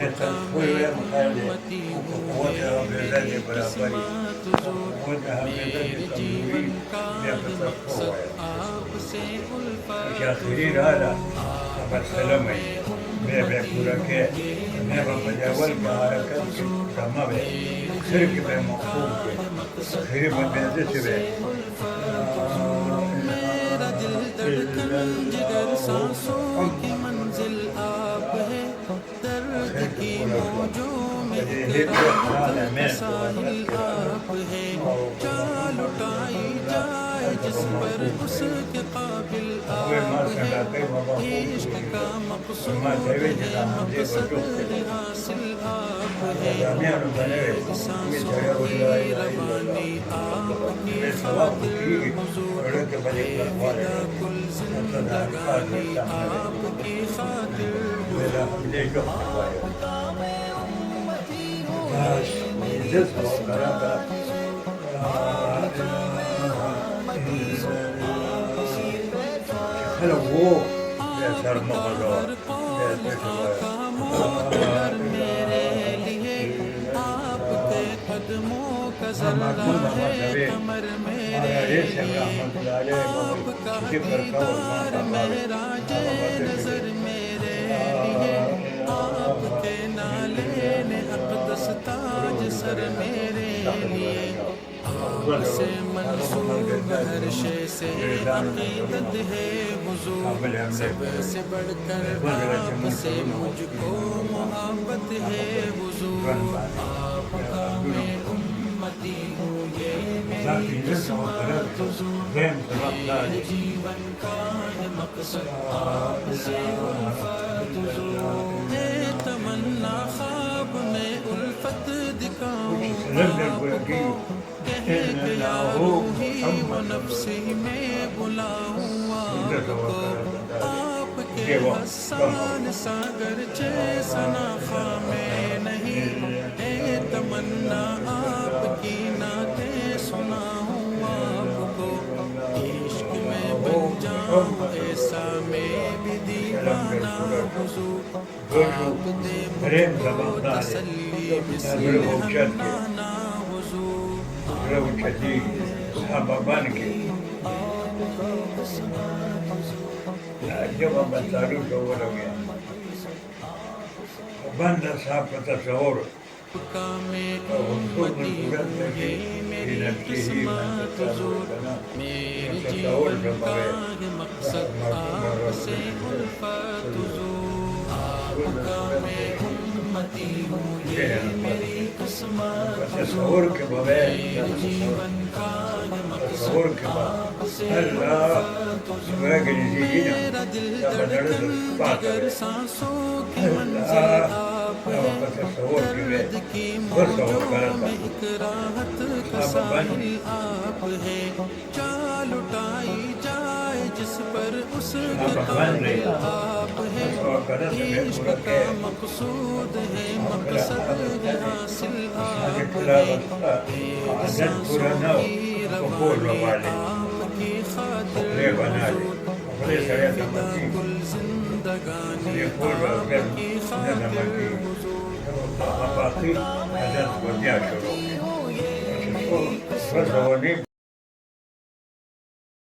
تدخل قوت حافظه برابری قوت حافظه کمزوری بیا په طرف ووایه چې آخري راله هغه سلم وي بیا به یې پوره کې بیا به په دې اول کې حرکت کې کمه وي اخر کې به یې موقوف کړي اخري به بیا داسې وي جگر سانسوں کی منزل آپ ہے درد کی موجوں میں ساحل آپ ہے چال اٹھائی جائے جس پر اس کے قابل آپ ہے عشق کا مقصود مقصد حاصل آپ ہے سانسوں کی روانی آپ کی خاطر حضور کل زندگانی آپ کی خاطر میرے لیے آپ کے قدموں کا ذرہ ہے کمر میرے لیے آپ کا دیدار میرا نظر میرے لیے آپ کے نالے نے اقدس تاج سر میرے لیے آپ سے منسوب ہر شے سے عقیدت ہے حضور سب سے بڑھ کر آپ سے مجھ کو محبت ہے حضور آپ کا میں امتی ہوں یہ میری قسمت حضور میرے جیون کا ہے مقصد آپ سے الفت حضور ہے تمنا خواب میں الفت دکھاؤں آپ کو کہہ گیا روحی و نفسی میں بلاؤں آپ کو آپ کے حسان ساگر سنا خامے نہیں ہے تمنا آپ کی نعتیں سناؤں آپ کو عشق میں بن جاؤں ایسا میں بھی دیوانہ حضور آپ دے مجھ کو تسلی مثل حنانا حضور sahabat ke جب ہم تعلق ہو گیا بند صاحب کا تصور میری قسمت حضور میرے جیون کا مقصد آپ سے الفت حضور آپ کا میں امتی ہوں یہ میری قسمت تصور کے بغیر میرے جیون کا مقصد آپ سے الفت حضور میرا دل دھڑکن جگر سانسوں کی منزل آپ ہے درد کی موجوں میں ایک راحت کا ساحل آپ ہے چال اٹھائی جائے جس پر اس کے قابل آپ ہے عشق کا مقصود ہے مقصد حاصل آپ ہے میری سانسوں کی روانی آپ کی خاطر حضور فدا کل زندگانی آپ کی خاطر حضور باقی حضرت کو دیا شروع